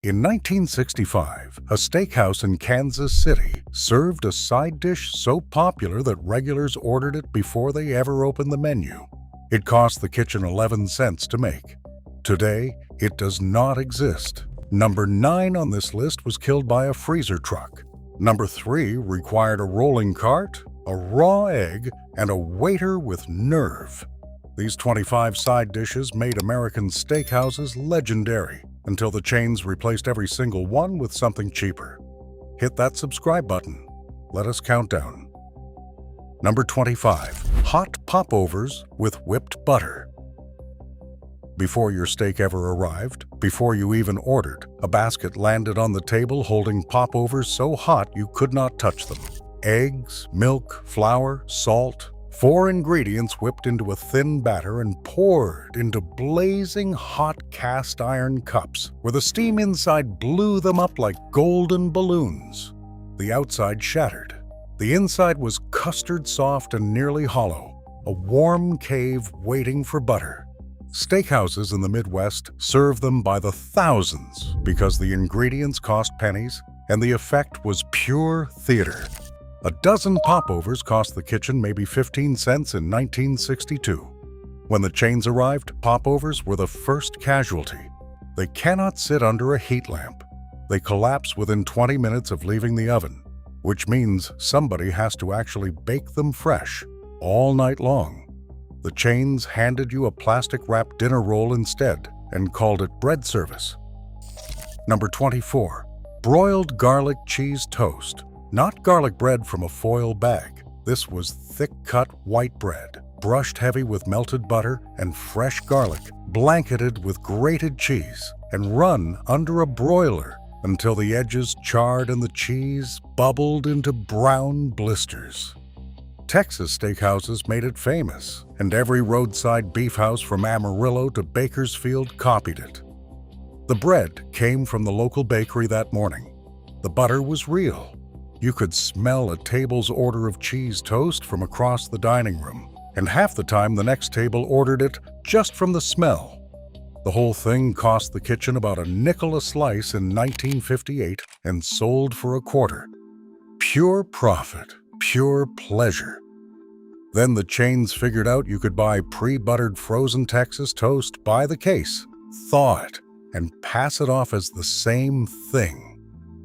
In 1965, a steakhouse in Kansas City served a side dish so popular that regulars ordered it before they ever opened the menu. It cost the kitchen 11 cents to make. Today, it does not exist. Number 9 on this list was killed by a freezer truck. Number 3 required a rolling cart, a raw egg, and a waiter with nerve. These 25 side dishes made American steakhouses legendary until the chains replaced every single one with something cheaper. Hit that subscribe button. Let us count down. Number 25. Hot popovers with whipped butter. Before your steak ever arrived, before you even ordered, a basket landed on the table holding popovers so hot you could not touch them. Eggs, milk, flour, salt, 4 ingredients whipped into a thin batter and poured into blazing hot cast iron cups, where the steam inside blew them up like golden balloons. The outside shattered. The inside was custard soft and nearly hollow, a warm cave waiting for butter. Steakhouses in the Midwest serve them by the thousands because the ingredients cost pennies and the effect was pure theater. A dozen popovers cost the kitchen maybe 15 cents in 1962. When the chains arrived, popovers were the first casualty. They cannot sit under a heat lamp. They collapse within 20 minutes of leaving the oven, which means somebody has to actually bake them fresh all night long. The chains handed you a plastic-wrapped dinner roll instead and called it bread service. Number 24. Broiled garlic cheese toast. Not garlic bread from a foil bag. This was thick-cut white bread, brushed heavy with melted butter and fresh garlic, blanketed with grated cheese, and run under a broiler until the edges charred and the cheese bubbled into brown blisters. Texas steakhouses made it famous, and every roadside beef house from Amarillo to Bakersfield copied it. The bread came from the local bakery that morning. The butter was real. You could smell a table's order of cheese toast from across the dining room, and half the time the next table ordered it just from the smell. The whole thing cost the kitchen about a nickel a slice in 1958 and sold for $0.25. Pure profit, pure pleasure. Then the chains figured out you could buy pre-buttered frozen Texas toast by the case, thaw it, and pass it off as the same thing.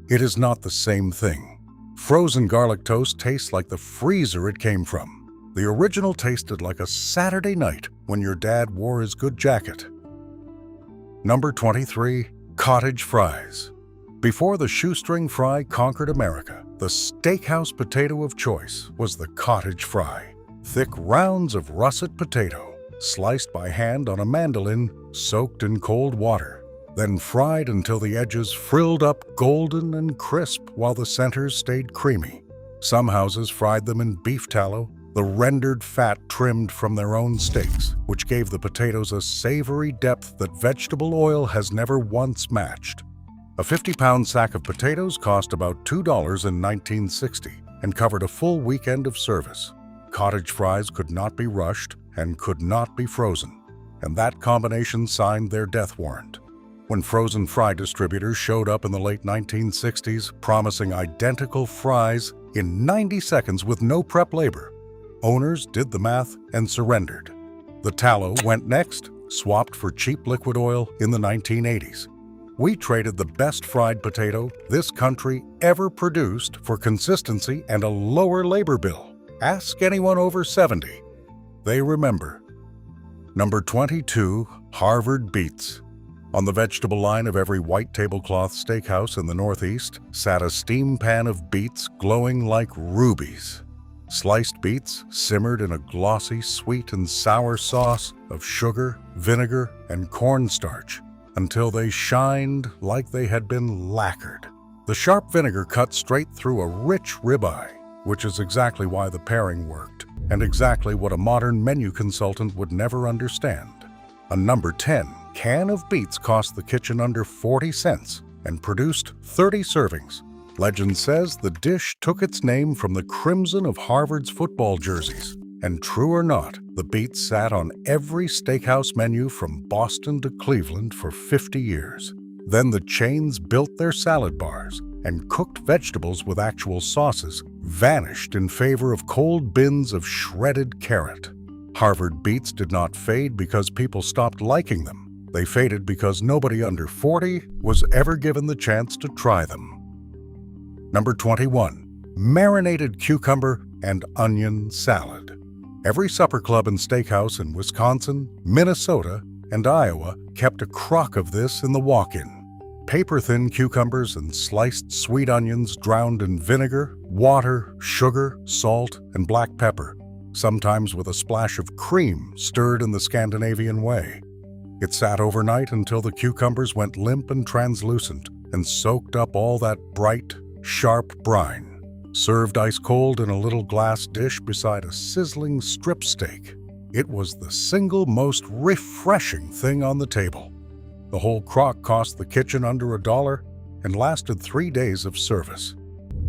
It is not the same thing. Frozen garlic toast tastes like the freezer it came from. The original tasted like a Saturday night when your dad wore his good jacket. Number 23. Cottage fries. Before the shoestring fry conquered America, the steakhouse potato of choice was the cottage fry. Thick rounds of russet potato, sliced by hand on a mandolin, soaked in cold water, then fried until the edges frilled up golden and crisp while the centers stayed creamy. Some houses fried them in beef tallow, the rendered fat trimmed from their own steaks, which gave the potatoes a savory depth that vegetable oil has never once matched. A 50-pound sack of potatoes cost about $2 in 1960 and covered a full weekend of service. Cottage fries could not be rushed and could not be frozen, and that combination signed their death warrant. When frozen fry distributors showed up in the late 1960s promising identical fries in 90 seconds with no prep labor, owners did the math and surrendered. The tallow went next, swapped for cheap liquid oil in the 1980s. We traded the best fried potato this country ever produced for consistency and a lower labor bill. Ask anyone over 70. They remember. Number 22. Harvard beets. On the vegetable line of every white tablecloth steakhouse in the Northeast sat a steam pan of beets glowing like rubies. Sliced beets simmered in a glossy, sweet and sour sauce of sugar, vinegar, and cornstarch until they shined like they had been lacquered. The sharp vinegar cut straight through a rich ribeye, which is exactly why the pairing worked, and exactly what a modern menu consultant would never understand. A number 10 can of beets cost the kitchen under 40 cents and produced 30 servings. Legend says the dish took its name from the crimson of Harvard's football jerseys. And true or not, the beets sat on every steakhouse menu from Boston to Cleveland for 50 years. Then the chains built their salad bars, and cooked vegetables with actual sauces vanished in favor of cold bins of shredded carrot. Harvard beets did not fade because people stopped liking them. They faded because nobody under 40 was ever given the chance to try them. Number 21. Marinated cucumber and onion salad. Every supper club and steakhouse in Wisconsin, Minnesota, and Iowa kept a crock of this in the walk-in. Paper-thin cucumbers and sliced sweet onions drowned in vinegar, water, sugar, salt, and black pepper, sometimes with a splash of cream stirred in the Scandinavian way. It sat overnight until the cucumbers went limp and translucent and soaked up all that bright, sharp brine. Served ice-cold in a little glass dish beside a sizzling strip steak, it was the single most refreshing thing on the table. The whole crock cost the kitchen under $1 and lasted 3 days of service.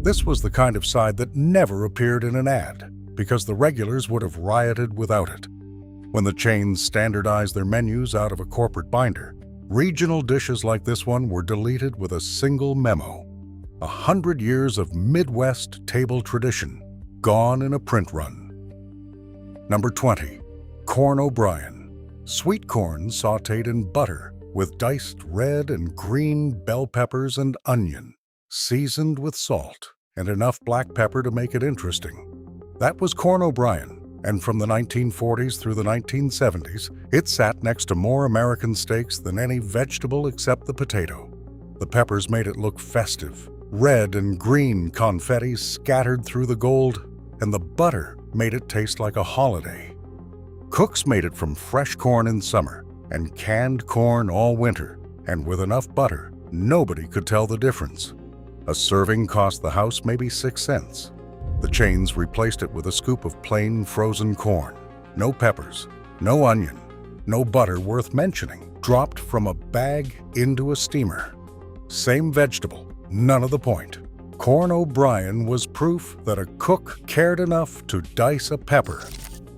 This was the kind of side that never appeared in an ad, because the regulars would have rioted without it. When the chains standardized their menus out of a corporate binder, regional dishes like this one were deleted with a single memo. 100 years of Midwest table tradition, gone in a print run. Number 20. Corn O'Brien. Sweet corn sautéed in butter with diced red and green bell peppers and onion, seasoned with salt and enough black pepper to make it interesting. That was Corn O'Brien, and from the 1940s through the 1970s, it sat next to more American steaks than any vegetable except the potato. The peppers made it look festive. Red and green confetti scattered through the gold, and the butter made it taste like a holiday. Cooks made it from fresh corn in summer and canned corn all winter, and with enough butter, nobody could tell the difference. A serving cost the house maybe 6 cents. The chains replaced it with a scoop of plain frozen corn. No peppers, no onion, no butter worth mentioning, dropped from a bag into a steamer. Same vegetable, none of the point. Corn O'Brien was proof that a cook cared enough to dice a pepper.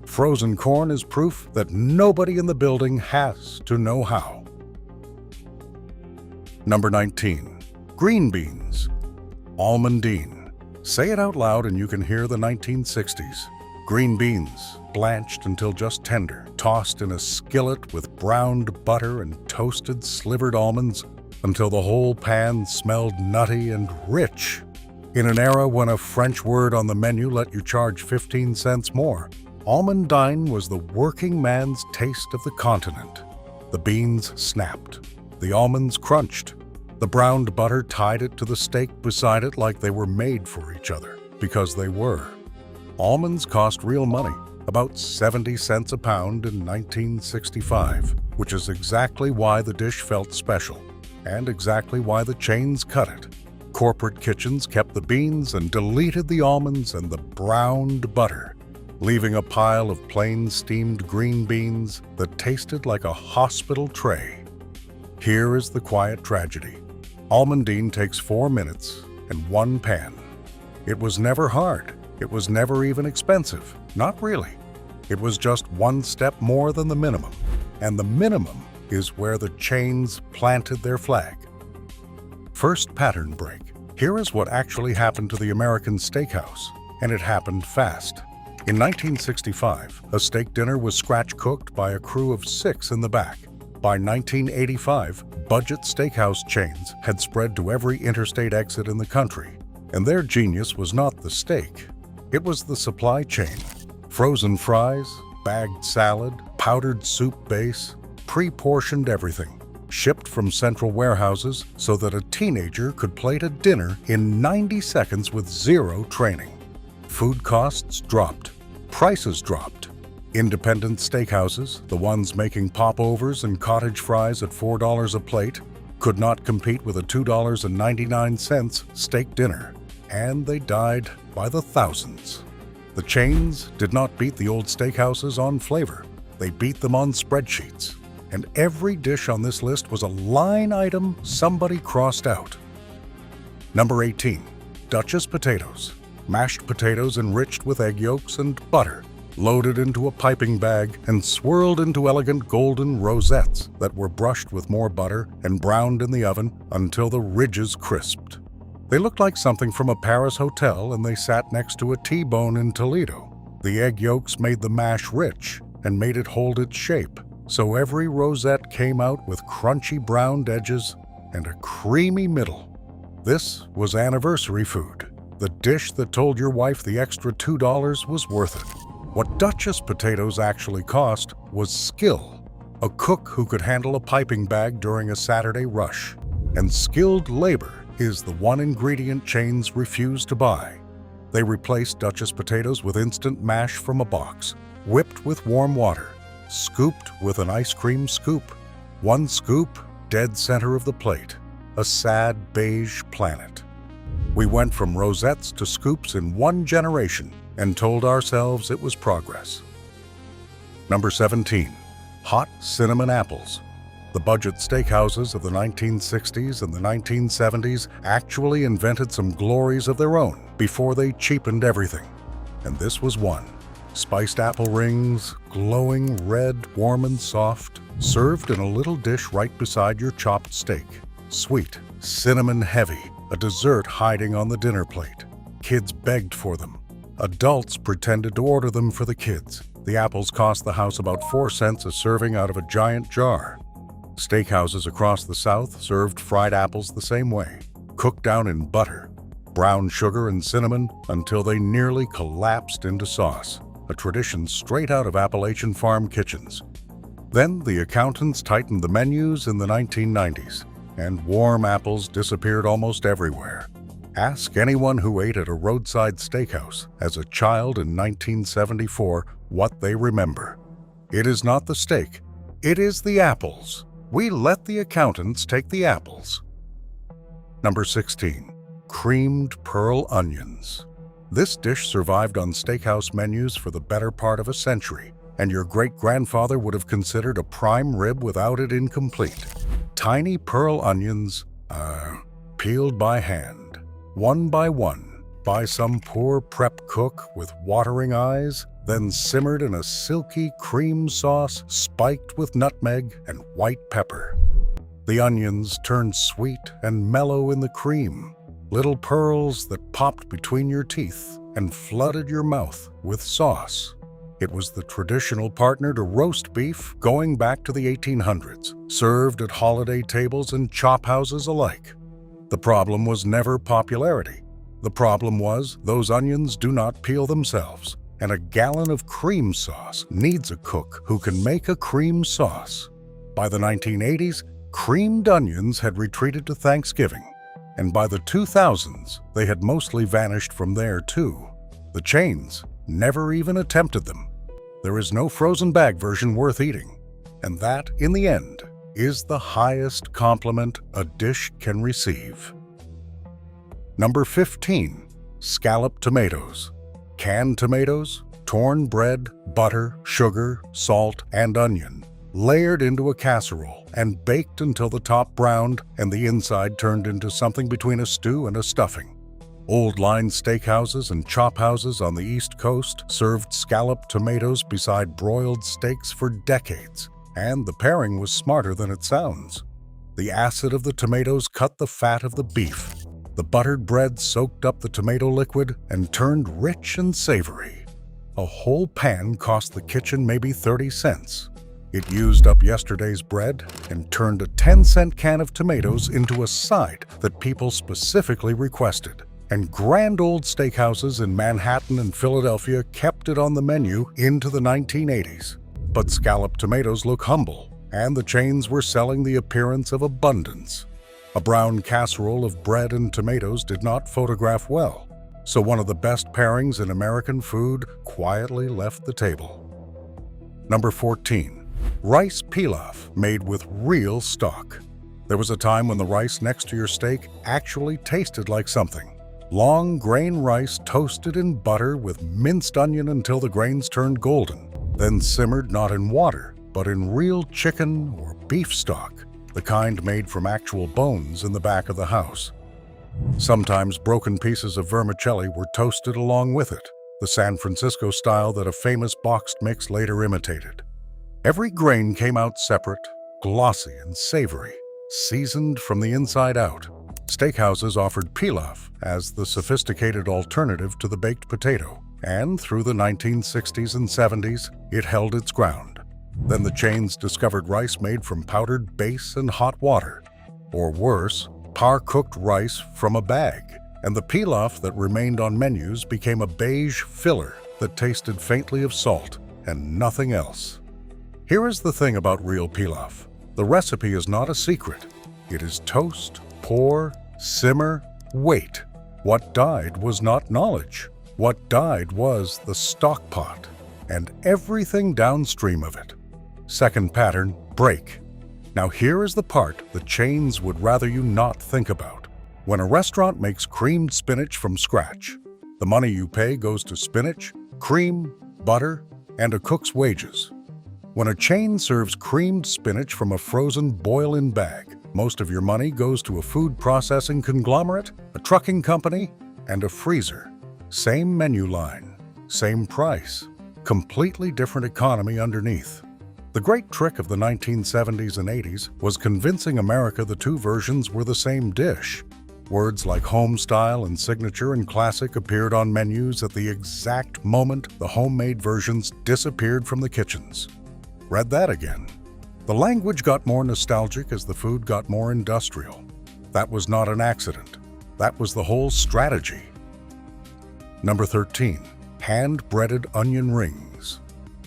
Frozen corn is proof that nobody in the building has to know how. Number 19. Green beans. Almondine. Say it out loud and you can hear the 1960s. Green beans, blanched until just tender, tossed in a skillet with browned butter and toasted slivered almonds until the whole pan smelled nutty and rich. In an era when a French word on the menu let you charge 15 cents more, almondine was the working man's taste of the continent. The beans snapped. The almonds crunched. The browned butter tied it to the steak beside it like they were made for each other, because they were. Almonds cost real money, about 70 cents a pound in 1965, which is exactly why the dish felt special, and exactly why the chains cut it. Corporate kitchens kept the beans and deleted the almonds and the browned butter, leaving a pile of plain steamed green beans that tasted like a hospital tray. Here is the quiet tragedy. Almondine takes 4 minutes and 1 pan. It was never hard. It was never even expensive. Not really. It was just 1 step more than the minimum. And the minimum is where the chains planted their flag. First pattern break. Here is what actually happened to the American steakhouse, and it happened fast. In 1965, a steak dinner was scratch-cooked by a crew of 6 in the back. By 1985, budget steakhouse chains had spread to every interstate exit in the country, and their genius was not the steak. It was the supply chain. Frozen fries, bagged salad, powdered soup base, pre-portioned everything, shipped from central warehouses so that a teenager could plate a dinner in 90 seconds with 0 training. Food costs dropped. Prices dropped. Independent steakhouses, the ones making popovers and cottage fries at $4 a plate, could not compete with a $2.99 steak dinner, and they died by the thousands. The chains did not beat the old steakhouses on flavor. They beat them on spreadsheets. And every dish on this list was a line item somebody crossed out. Number 18. Duchess potatoes. Mashed potatoes enriched with egg yolks and butter. loaded into a piping bag and swirled into elegant golden rosettes that were brushed with more butter and browned in the oven until the ridges crisped. They looked like something from a Paris hotel, and they sat next to a T-bone in Toledo. The egg yolks made the mash rich and made it hold its shape, so every rosette came out with crunchy browned edges and a creamy middle. This was anniversary food, the dish that told your wife the extra $2 was worth it. What Duchess potatoes actually cost was skill, a cook who could handle a piping bag during a Saturday rush. And skilled labor is the one ingredient chains refuse to buy. They replaced Duchess potatoes with instant mash from a box, whipped with warm water, scooped with an ice cream scoop. One scoop, dead center of the plate, a sad beige planet. We went from rosettes to scoops in one generation and told ourselves it was progress. Number 17, hot cinnamon apples. The budget steakhouses of the 1960s and the 1970s actually invented some glories of their own before they cheapened everything. And this was one. Spiced apple rings, glowing red, warm and soft, served in a little dish right beside your chopped steak. Sweet, cinnamon heavy, a dessert hiding on the dinner plate. Kids begged for them. Adults pretended to order them for the kids. The apples cost the house about 4 cents a serving out of a giant jar. Steakhouses across the South served fried apples the same way, cooked down in butter, brown sugar and cinnamon until they nearly collapsed into sauce, a tradition straight out of Appalachian farm kitchens. Then the accountants tightened the menus in the 1990s, and warm apples disappeared almost everywhere. Ask anyone who ate at a roadside steakhouse as a child in 1974 what they remember. It is not the steak, it is the apples. We let the accountants take the apples. Number 16, creamed pearl onions. This dish survived on steakhouse menus for the better part of a century, and your great-grandfather would have considered a prime rib without it incomplete. Tiny pearl onions, peeled by hand, one by some poor prep cook with watering eyes, then simmered in a silky cream sauce spiked with nutmeg and white pepper. The onions turned sweet and mellow in the cream, little pearls that popped between your teeth and flooded your mouth with sauce. It was the traditional partner to roast beef going back to the 1800s, served at holiday tables and chop houses alike. The problem was never popularity. The problem was those onions do not peel themselves, and a gallon of cream sauce needs a cook who can make a cream sauce. By the 1980s, creamed onions had retreated to Thanksgiving, and by the 2000s, they had mostly vanished from there too. The chains never even attempted them. There is no frozen bag version worth eating, and that, in the end, is the highest compliment a dish can receive. Number 15, scalloped tomatoes. Canned tomatoes, torn bread, butter, sugar, salt, and onion, layered into a casserole and baked until the top browned and the inside turned into something between a stew and a stuffing. Old-line steakhouses and chop houses on the East Coast served scalloped tomatoes beside broiled steaks for decades, and the pairing was smarter than it sounds. The acid of the tomatoes cut the fat of the beef. The buttered bread soaked up the tomato liquid and turned rich and savory. A whole pan cost the kitchen maybe 30 cents. It used up yesterday's bread and turned a 10-cent can of tomatoes into a side that people specifically requested. And grand old steakhouses in Manhattan and Philadelphia kept it on the menu into the 1980s. But scalloped tomatoes look humble, and the chains were selling the appearance of abundance. A brown casserole of bread and tomatoes did not photograph well, so one of the best pairings in American food quietly left the table. Number 14, rice pilaf made with real stock. There was a time when the rice next to your steak actually tasted like something. Long grain rice toasted in butter with minced onion until the grains turned golden, then simmered not in water, but in real chicken or beef stock, the kind made from actual bones in the back of the house. Sometimes broken pieces of vermicelli were toasted along with it, the San Francisco style that a famous boxed mix later imitated. Every grain came out separate, glossy and savory, seasoned from the inside out. Steakhouses offered pilaf as the sophisticated alternative to the baked potato, and through the 1960s and 70s, it held its ground. Then the chains discovered rice made from powdered base and hot water, or worse, par-cooked rice from a bag, and the pilaf that remained on menus became a beige filler that tasted faintly of salt and nothing else. Here is the thing about real pilaf. The recipe is not a secret. It is toast, pour, simmer, wait. What died was not knowledge. What died was the stock pot and everything downstream of it. Second pattern, break. Now here is the part the chains would rather you not think about. When a restaurant makes creamed spinach from scratch, the money you pay goes to spinach, cream, butter, and a cook's wages. When a chain serves creamed spinach from a frozen boil-in bag, most of your money goes to a food processing conglomerate, a trucking company, and a freezer. Same menu line, same price, completely different economy underneath. The great trick of the 1970s and 80s was convincing America the two versions were the same dish. Words like homestyle and signature and classic appeared on menus at the exact moment the homemade versions disappeared from the kitchens. Read that again. The language got more nostalgic as the food got more industrial. That was not an accident. That was the whole strategy. Number 13. Hand-breaded onion rings.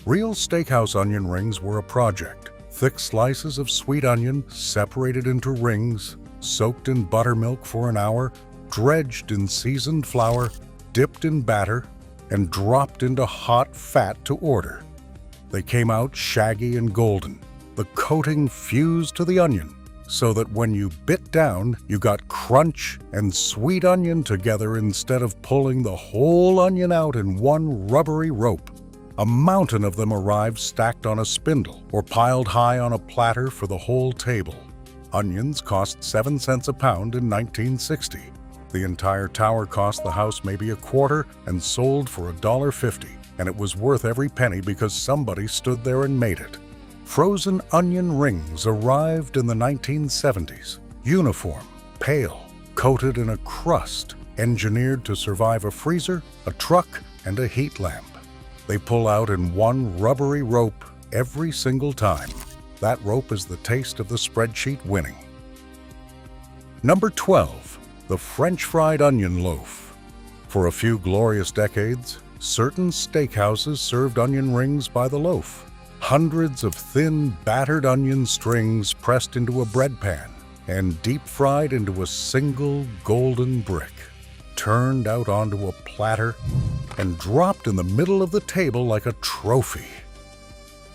Real steakhouse onion rings were a project. Thick slices of sweet onion separated into rings, soaked in buttermilk for an hour, dredged in seasoned flour, dipped in batter, and dropped into hot fat to order. They came out shaggy and golden. The coating fused to the onion, so that when you bit down, you got crunch and sweet onion together instead of pulling the whole onion out in one rubbery rope. A mountain of them arrived stacked on a spindle or piled high on a platter for the whole table. Onions cost 7 cents a pound in 1960. The entire tower cost the house maybe a quarter and sold for $1.50, and it was worth every penny because somebody stood there and made it. Frozen onion rings arrived in the 1970s. Uniform, pale, coated in a crust, engineered to survive a freezer, a truck, and a heat lamp. They pull out in one rubbery rope every single time. That rope is the taste of the spreadsheet winning. Number 12. The French fried onion loaf. For a few glorious decades, certain steakhouses served onion rings by the loaf. Hundreds of thin, battered onion strings pressed into a bread pan and deep-fried into a single golden brick, turned out onto a platter, and dropped in the middle of the table like a trophy.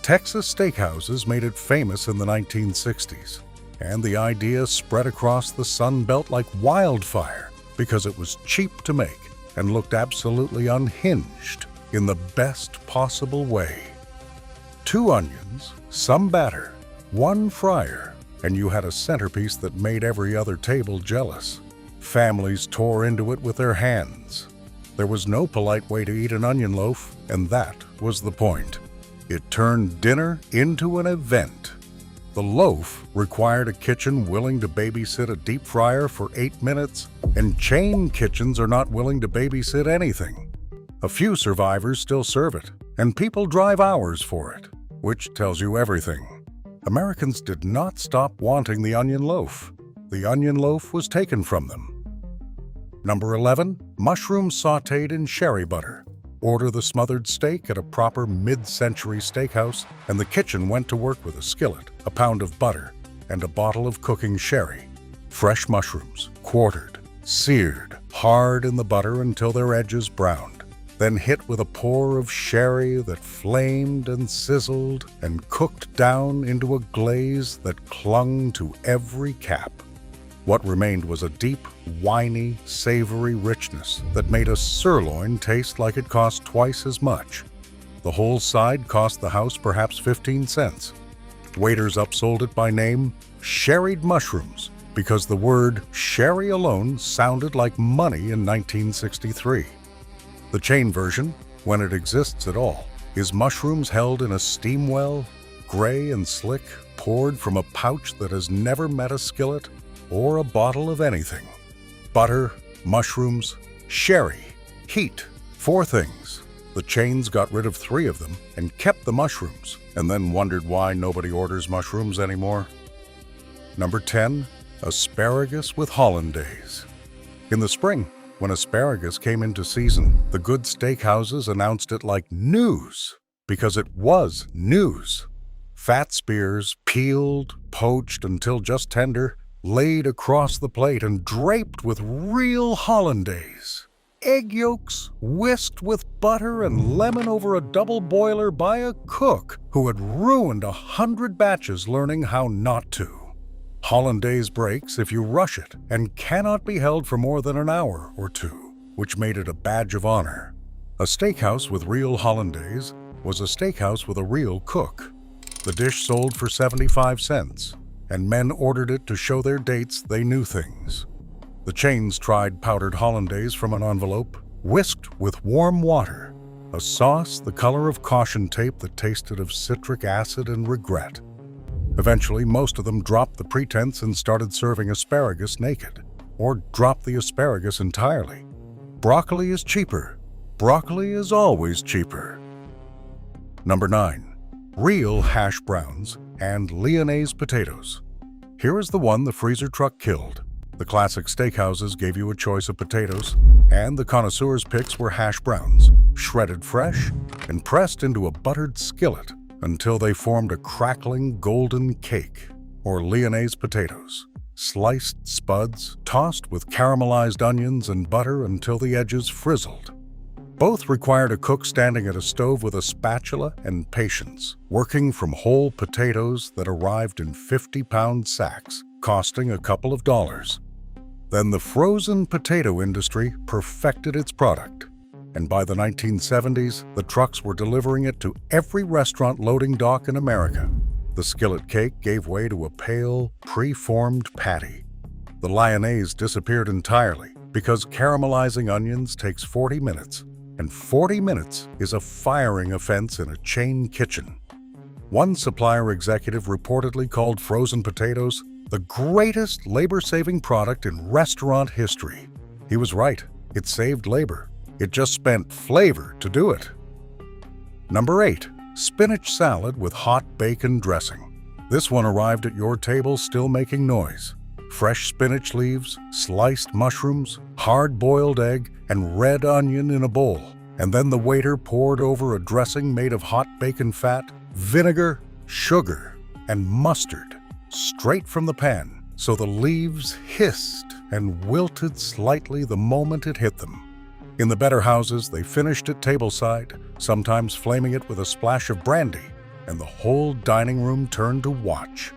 Texas steakhouses made it famous in the 1960s, and the idea spread across the Sun Belt like wildfire because it was cheap to make and looked absolutely unhinged in the best possible way. 2 onions, some batter, 1 fryer, and you had a centerpiece that made every other table jealous. Families tore into it with their hands. There was no polite way to eat an onion loaf, and that was the point. It turned dinner into an event. The loaf required a kitchen willing to babysit a deep fryer for 8 minutes, and chain kitchens are not willing to babysit anything. A few survivors still serve it, and people drive hours for it, which tells you everything. Americans did not stop wanting the onion loaf. The onion loaf was taken from them. Number 11. Mushrooms sautéed in sherry butter. Order the smothered steak at a proper mid-century steakhouse, and the kitchen went to work with a skillet, a pound of butter, and a bottle of cooking sherry. Fresh mushrooms, quartered, seared, hard in the butter until their edges browned, then hit with a pour of sherry that flamed and sizzled and cooked down into a glaze that clung to every cap. What remained was a deep, winey, savory richness that made a sirloin taste like it cost twice as much. The whole side cost the house perhaps 15 cents. Waiters upsold it by name sherried mushrooms because the word sherry alone sounded like money in 1963. The chain version, when it exists at all, is mushrooms held in a steam well, gray and slick, poured from a pouch that has never met a skillet or a bottle of anything. Butter, mushrooms, sherry, heat, 4 things. The chains got rid of 3 of them and kept the mushrooms, and then wondered why nobody orders mushrooms anymore. Number 10, asparagus with hollandaise. In the spring, when asparagus came into season, the good steakhouses announced it like news, because it was news. Fat spears, peeled, poached until just tender, laid across the plate and draped with real hollandaise. Egg yolks whisked with butter and lemon over a double boiler by a cook who had ruined 100 batches learning how not to. Hollandaise breaks if you rush it and cannot be held for more than an hour or 2, which made it a badge of honor. A steakhouse with real hollandaise was a steakhouse with a real cook. The dish sold for 75 cents, and men ordered it to show their dates they knew things. The chains tried powdered hollandaise from an envelope, whisked with warm water, a sauce the color of caution tape that tasted of citric acid and regret. Eventually, most of them dropped the pretense and started serving asparagus naked, or dropped the asparagus entirely. Broccoli is cheaper. Broccoli is always cheaper. Number 9, real hash browns and Lyonnaise potatoes. Here is the one the freezer truck killed. The classic steakhouses gave you a choice of potatoes, and the connoisseurs' picks were hash browns, shredded fresh and pressed into a buttered skillet until they formed a crackling golden cake, or Lyonnaise potatoes, sliced spuds, tossed with caramelized onions and butter until the edges frizzled. Both required a cook standing at a stove with a spatula and patience, working from whole potatoes that arrived in 50-pound sacks, costing a couple of dollars. Then the frozen potato industry perfected its product, and by the 1970s, the trucks were delivering it to every restaurant loading dock in America. The skillet cake gave way to a pale, pre-formed patty. The Lyonnaise disappeared entirely because caramelizing onions takes 40 minutes, and 40 minutes is a firing offense in a chain kitchen. One supplier executive reportedly called frozen potatoes the greatest labor-saving product in restaurant history. He was right. It saved labor. It just spent flavor to do it. Number 8, spinach salad with hot bacon dressing. This one arrived at your table still making noise. Fresh spinach leaves, sliced mushrooms, hard-boiled egg, and red onion in a bowl. And then the waiter poured over a dressing made of hot bacon fat, vinegar, sugar, and mustard, straight from the pan, so the leaves hissed and wilted slightly the moment it hit them. In the better houses, they finished it tableside, sometimes flaming it with a splash of brandy, and the whole dining room turned to watch.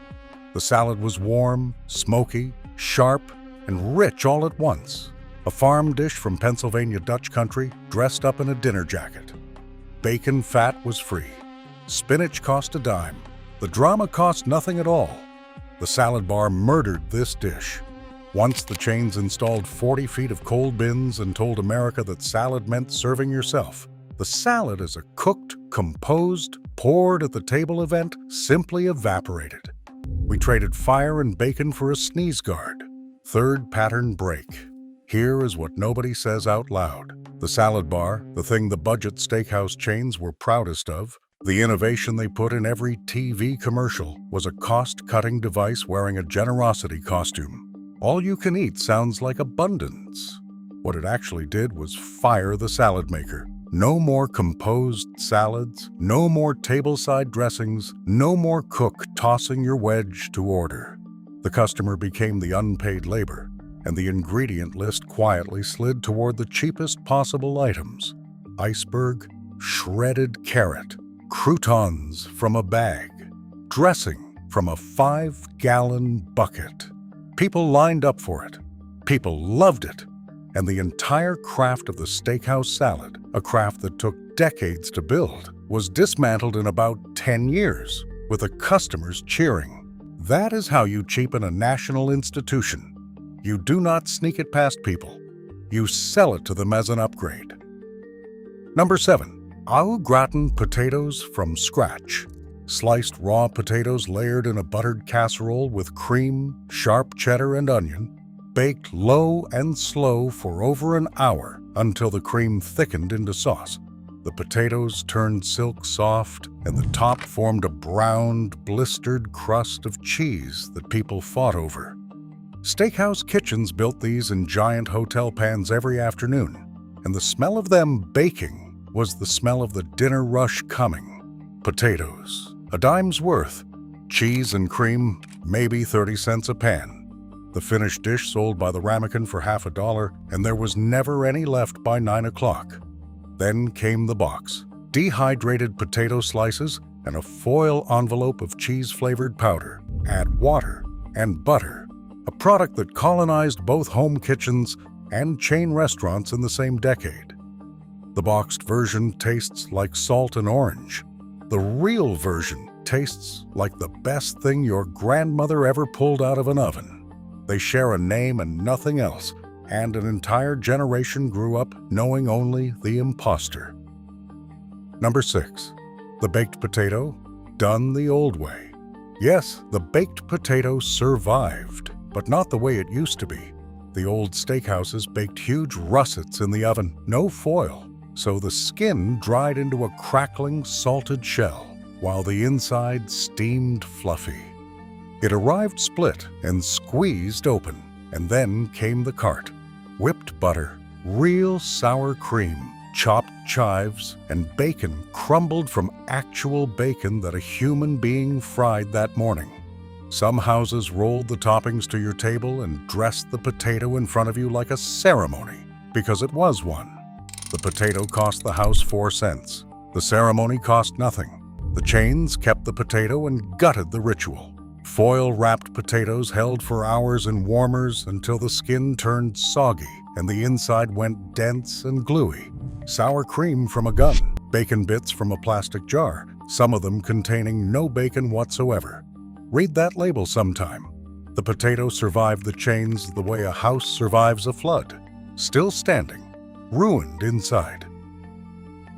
The salad was warm, smoky, sharp, and rich all at once. A farm dish from Pennsylvania Dutch country dressed up in a dinner jacket. Bacon fat was free. Spinach cost a dime. The drama cost nothing at all. The salad bar murdered this dish. Once the chains installed 40 feet of cold bins and told America that salad meant serving yourself. The salad is a cooked, composed, poured at the table event, simply evaporated. We traded fire and bacon for a sneeze guard. Third pattern break. Here is what nobody says out loud. The salad bar, the thing the budget steakhouse chains were proudest of, the innovation they put in every TV commercial, was a cost-cutting device wearing a generosity costume. All you can eat sounds like abundance. What it actually did was fire the salad maker. No more composed salads, no more tableside dressings, no more cook tossing your wedge to order. The customer became the unpaid labor, and the ingredient list quietly slid toward the cheapest possible items. Iceberg, shredded carrot, croutons from a bag, dressing from a 5-gallon bucket. People lined up for it. People loved it. And the entire craft of the steakhouse salad, a craft that took decades to build, was dismantled in about 10 years, with the customers cheering. That is how you cheapen a national institution. You do not sneak it past people. You sell it to them as an upgrade. Number 7. Au gratin potatoes from scratch. Sliced raw potatoes layered in a buttered casserole with cream, sharp cheddar, and onion, baked low and slow for over an hour until the cream thickened into sauce. The potatoes turned silk soft, and the top formed a browned, blistered crust of cheese that people fought over. Steakhouse kitchens built these in giant hotel pans every afternoon, and the smell of them baking was the smell of the dinner rush coming. Potatoes, a dime's worth. Cheese and cream, maybe 30 cents a pan. The finished dish sold by the ramekin for $1, and there was never any left by 9 o'clock. Then came the box, dehydrated potato slices and a foil envelope of cheese-flavored powder. Add water and butter, a product that colonized both home kitchens and chain restaurants in the same decade. The boxed version tastes like salt and orange. The real version tastes like the best thing your grandmother ever pulled out of an oven. They share a name and nothing else, and an entire generation grew up knowing only the imposter. Number 6. The baked potato, done the old way. Yes, the baked potato survived, but not the way it used to be. The old steakhouses baked huge russets in the oven, no foil, so the skin dried into a crackling, salted shell, while the inside steamed fluffy. It arrived split and squeezed open, and then came the cart. Whipped butter, real sour cream, chopped chives, and bacon crumbled from actual bacon that a human being fried that morning. Some houses rolled the toppings to your table and dressed the potato in front of you like a ceremony, because it was one. The potato cost the house 4 cents. The ceremony cost nothing. The chains kept the potato and gutted the ritual. Foil-wrapped potatoes held for hours in warmers until the skin turned soggy and the inside went dense and gluey. Sour cream from a gun, bacon bits from a plastic jar, some of them containing no bacon whatsoever. Read that label sometime. The potato survived the chains the way a house survives a flood. Still standing, ruined inside.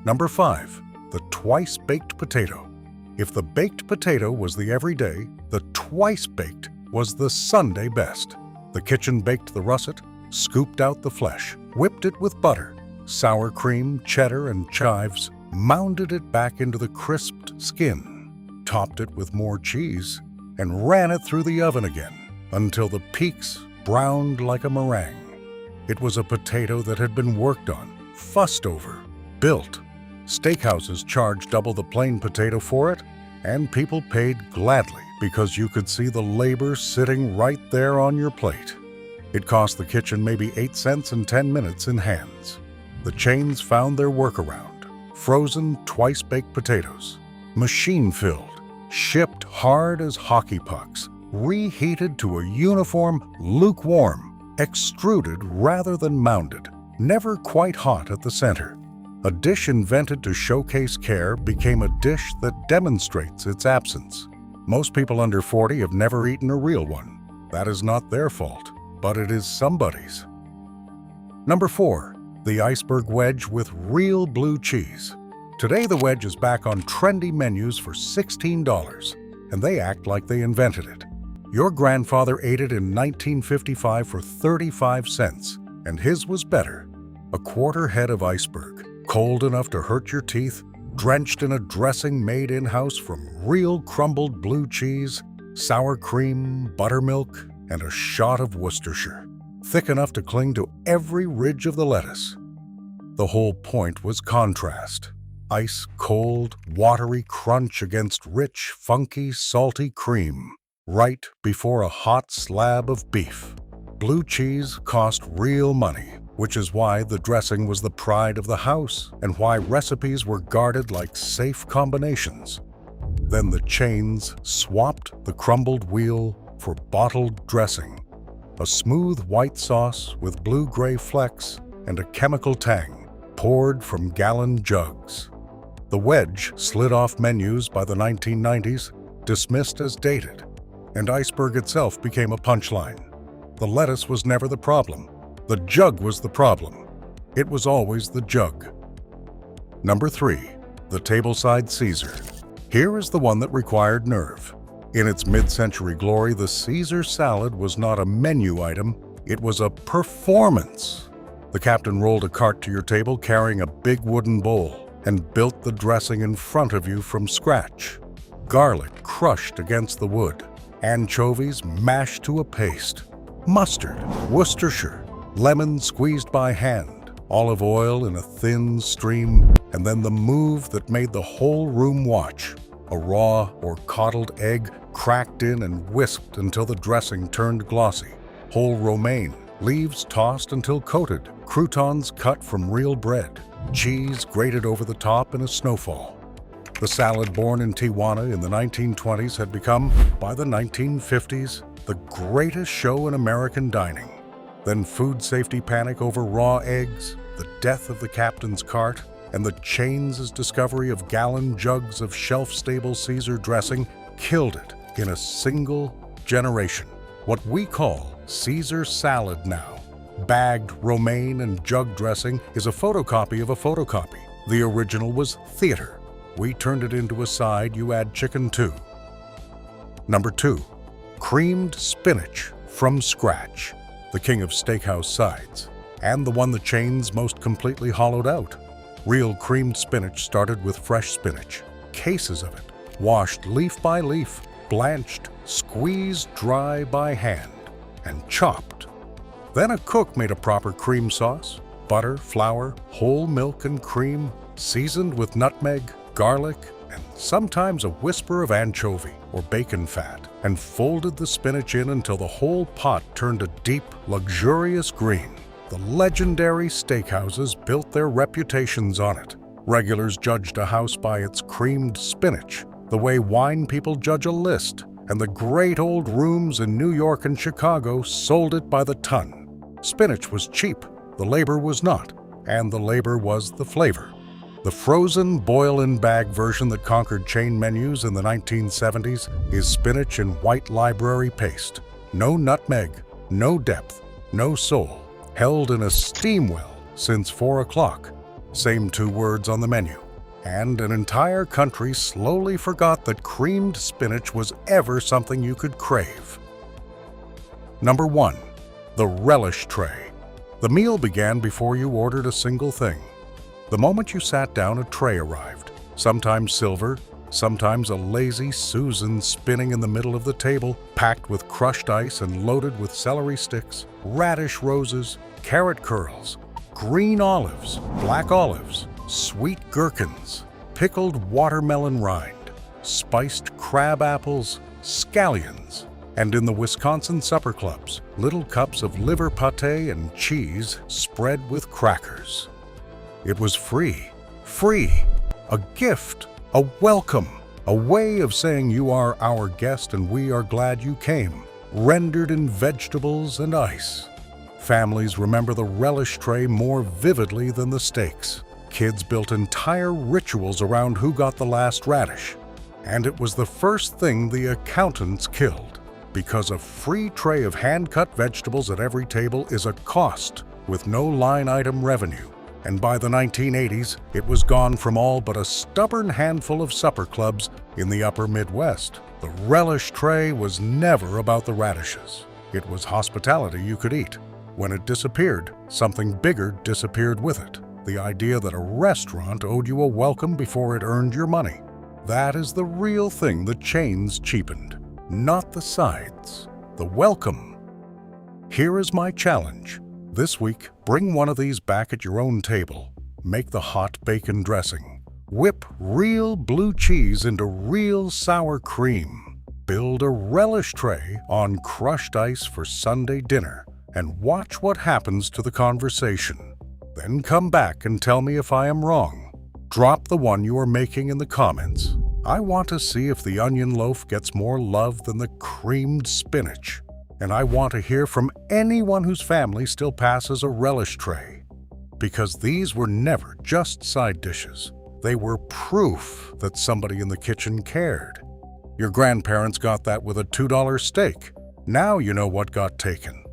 Number 5. The twice-baked potato. If the baked potato was the everyday, the twice-baked was the Sunday best. The kitchen baked the russet, scooped out the flesh, whipped it with butter, sour cream, cheddar, and chives, mounded it back into the crisped skin, topped it with more cheese, and ran it through the oven again until the peaks browned like a meringue. It was a potato that had been worked on, fussed over, built. Steakhouses charged double the plain potato for it, and people paid gladly because you could see the labor sitting right there on your plate. It cost the kitchen maybe 8 cents and 10 minutes in hands. The chains found their workaround. Frozen, twice-baked potatoes, machine-filled, shipped hard as hockey pucks, reheated to a uniform lukewarm, extruded rather than mounded, never quite hot at the center. A dish invented to showcase care became a dish that demonstrates its absence. Most people under 40 have never eaten a real one. That is not their fault, but it is somebody's. Number 4. The iceberg wedge with real blue cheese. Today the wedge is back on trendy menus for $16, and they act like they invented it. Your grandfather ate it in 1955 for 35 cents, and his was better. A quarter head of iceberg, cold enough to hurt your teeth, drenched in a dressing made in-house from real crumbled blue cheese, sour cream, buttermilk, and a shot of Worcestershire, thick enough to cling to every ridge of the lettuce. The whole point was contrast. Ice-cold, watery crunch against rich, funky, salty cream, right before a hot slab of beef. Blue cheese cost real money, which is why the dressing was the pride of the house and why recipes were guarded like safe combinations. Then the chains swapped the crumbled wheel for bottled dressing, a smooth white sauce with blue-gray flecks and a chemical tang poured from gallon jugs. The wedge slid off menus by the 1990s, dismissed as dated, and iceberg itself became a punchline. The lettuce was never the problem. The jug was the problem. It was always the jug. Number 3. The tableside Caesar. Here is the one that required nerve. In its mid-century glory, the Caesar salad was not a menu item, it was a performance. The captain rolled a cart to your table carrying a big wooden bowl and built the dressing in front of you from scratch. Garlic crushed against the wood, anchovies mashed to a paste, mustard, Worcestershire, lemon squeezed by hand, olive oil in a thin stream, and then the move that made the whole room watch. A raw or coddled egg cracked in and whisked until the dressing turned glossy. Whole romaine, leaves tossed until coated, croutons cut from real bread, cheese grated over the top in a snowfall. The salad born in Tijuana in the 1920s had become, by the 1950s, the greatest show in American dining. Then food safety panic over raw eggs, the death of the captain's cart, and the chains' discovery of gallon jugs of shelf-stable Caesar dressing killed it in a single generation. What we call Caesar salad now, bagged romaine and jug dressing, is a photocopy of a photocopy. The original was theater. We turned it into a side you add chicken to. Number 2. Creamed spinach from scratch, the king of steakhouse sides, and the one the chains most completely hollowed out. Real creamed spinach started with fresh spinach, cases of it, washed leaf by leaf, blanched, squeezed dry by hand, and chopped. Then a cook made a proper cream sauce, butter, flour, whole milk and cream, seasoned with nutmeg, garlic, and sometimes a whisper of anchovy or bacon fat, and folded the spinach in until the whole pot turned a deep, luxurious green. The legendary steakhouses built their reputations on it. Regulars judged a house by its creamed spinach, the way wine people judge a list, and the great old rooms in New York and Chicago sold it by the ton. Spinach was cheap, the labor was not, and the labor was the flavor. The frozen, boil-in-bag version that conquered chain menus in the 1970s is spinach in white library paste. No nutmeg, no depth, no soul. Held in a steam well since 4 o'clock. Same 2 words on the menu. And an entire country slowly forgot that creamed spinach was ever something you could crave. Number 1. The relish tray. The meal began before you ordered a single thing. The moment you sat down, a tray arrived, sometimes silver, sometimes a lazy Susan spinning in the middle of the table, packed with crushed ice and loaded with celery sticks, radish roses, carrot curls, green olives, black olives, sweet gherkins, pickled watermelon rind, spiced crab apples, scallions, and in the Wisconsin supper clubs, little cups of liver pate and cheese spread with crackers. It was free, a gift, a welcome, a way of saying you are our guest and we are glad you came, rendered in vegetables and ice. Families remember the relish tray more vividly than the steaks. Kids built entire rituals around who got the last radish. And it was the first thing the accountants killed, because a free tray of hand-cut vegetables at every table is a cost with no line item revenue. And by the 1980s, it was gone from all but a stubborn handful of supper clubs in the upper Midwest. The relish tray was never about the radishes. It was hospitality you could eat. When it disappeared, something bigger disappeared with it. The idea that a restaurant owed you a welcome before it earned your money. That is the real thing the chains cheapened. Not the sides, the welcome. Here is my challenge. This week, bring one of these back at your own table. Make the hot bacon dressing. Whip real blue cheese into real sour cream. Build a relish tray on crushed ice for Sunday dinner and watch what happens to the conversation. Then come back and tell me if I am wrong. Drop the one you are making in the comments. I want to see if the onion loaf gets more love than the creamed spinach. And I want to hear from anyone whose family still passes a relish tray. Because these were never just side dishes. They were proof that somebody in the kitchen cared. Your grandparents got that with a $2 steak. Now you know what got taken.